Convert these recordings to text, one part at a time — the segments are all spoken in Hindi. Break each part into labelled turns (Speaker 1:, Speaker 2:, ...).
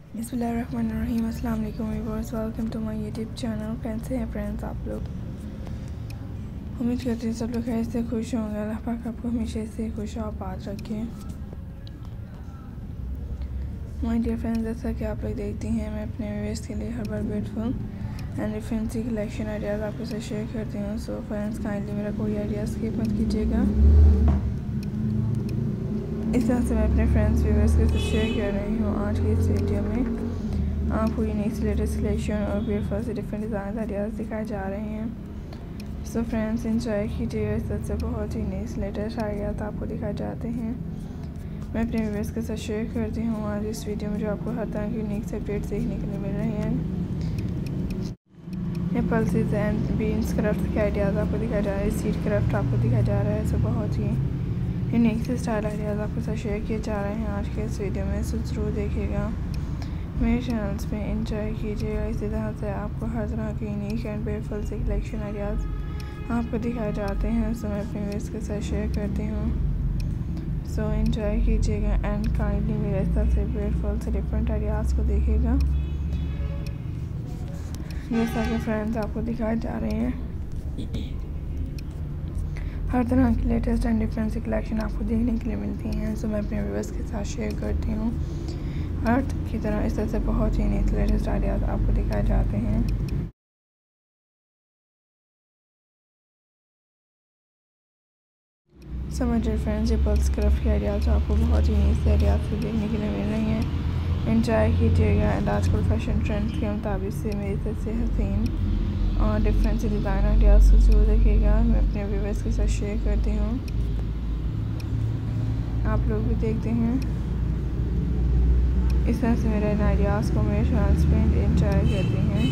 Speaker 1: बिस्मिल्लाहिर्रहमानिर्रहीम। अस्सलाम वालेकुम viewers, welcome to my YouTube channel. कैसे हैं फ्रेंड्स आप लोग? उम्मीद करते हैं सब लोग खैर से खुश होंगे। अल्लाह पाक आपको हमेशा से खुश और आबाद रखें। माय डियर फ्रेंड्स, जैसा कि आप लोग देखती हैं, मैं अपने व्यूअर्स के लिए हर बार ब्यूटीफुल एंड डिफरेंट सी कलेक्शन आइडियाज़ आपके साथ शेयर करती हूँ। सो फ्रेंड्स, काइंडली मेरा कोई आइडिया स्किप मत कीजिएगा। इस तरह से मैं अपने फ्रेंड्स व्यूअर्स के साथ शेयर कर रही हूँ आज की इस वीडियो में। पूरी नई से लेटेस्ट कलेक्शन और ब्यूटीफुल से डिफरेंट डिज़ाइन आइडियाज़ दिखाए जा रहे हैं। सो फ्रेंड्स, इंजॉय कीजिएगा। इस तरह से बहुत ही नई से लेटेस्ट आइडियाज़ आपको दिखाए जाते हैं। मैं अपने व्यूअर्स के साथ शेयर करती हूँ आज इस वीडियो में, जो आपको हर तरह की यूनिक से अपडेट्स देखने के लिए मिल रही हैं। ये पल्सेस एंड बीन्स क्राफ्ट के आइडियाज़ आपको दिखाया जा रहा है, सीड क्राफ्ट आपको दिखाया जा रहा है। सो बहुत ही यूनिक से स्टाइल आइडियाज़ आपके साथ शेयर किए जा रहे हैं आज के इस वीडियो में। सो ज़रूर देखिएगा, मेरे चैनल्स पे एंजॉय कीजिएगा। इसी तरह से आपको हर तरह के यूनिक एंड ब्यूटीफुल से कलेक्शन आइडियाज़ आपको दिखाए जाते हैं। सो मैं अपने व्यूअर्स के साथ शेयर करती हूँ। सो एंजॉय कीजिएगा एंड काइंडली मेरे इस तरह से ब्यूटीफुल से डिफरेंट आइडियाज़ को देखिएगा। जैसा कि फ्रेंड्स आपको दिखाए जा रहे हैं, हर तरह की लेटेस्ट एंड डिफरेंट सी कलेक्शन आपको देखने के लिए मिलती हैं। सो मैं अपने व्यूअर्स के साथ शेयर करती हूँ। हर की तरह इस तरह से बहुत ही नई लेटेस्ट आइडियाज़ आपको दिखाए जाते हैं। सो माय डियर फ्रेंड्स, ये पल्स क्राफ्ट के आइडियाज़ आपको बहुत ही नई से आइडियाज़ को देखने के लिए मिल रही हैं। एंजॉय कीजिएगा एंड आजकल फैशन ट्रेंड्स के मुताबिक से मेरी तरफ से हसीन और डिफरेंट से डिज़ाइन आइडियाज़ को जरूर देखिएगा। मैं अपने व्यूअर्स के साथ शेयर करती हूँ, आप लोग भी देखते हैं। इस तरह से मेरे आइडियाज़ को मेरे चैनल्स पे एंजॉय करती हैं।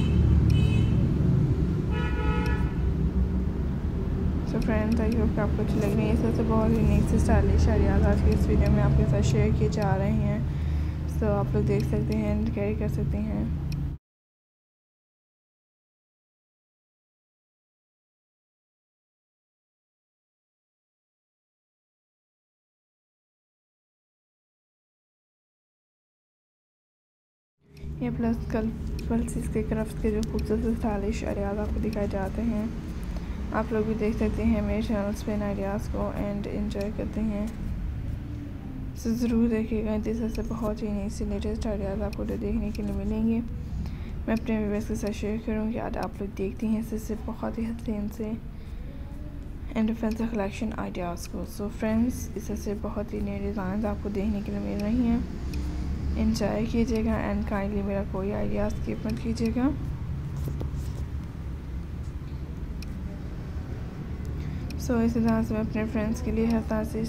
Speaker 1: तो फ्रेंड्स, आई होप कि आपको अच्छी लग रही है। इस तरह से बहुत यूनिक से स्टाइलिश आइडियाज़ आज की इस वीडियो में आपके साथ शेयर किए जा रहे हैं। सो आप लोग देख सकते हैं एंड कैरी कर सकते हैं। ये पल्सेस के क्राफ्ट के जो खूबसूरत स्टाइलिश आइडियाज़ आपको दिखाए जाते हैं, आप लोग भी देख सकते हैं मेरे चैनल्स पे आइडियाज़ को एंड एंजॉय करते हैं। सो ज़रूर देखिएगा, इस तरह से बहुत ही नई से लेटेस्ट आइडियाज़ आपको देखने के लिए मिलेंगे। मैं अपने व्यूअर्स के साथ शेयर करूँगी। आज आप लोग देखती हैं इससे बहुत ही हसीन से एंड डिफरेंट से कलेक्शन आइडियाज़ को। सो फ्रेंड्स, इस तरह से बहुत ही नए डिज़ाइन आपको देखने के लिए मिल रही हैं। एंजॉय कीजिएगा एंड काइंडली मेरा कोई आइडिया स्किप मत कीजिएगा। सो इसी तरह से मैं अपने फ्रेंड्स के लिए हर तरह से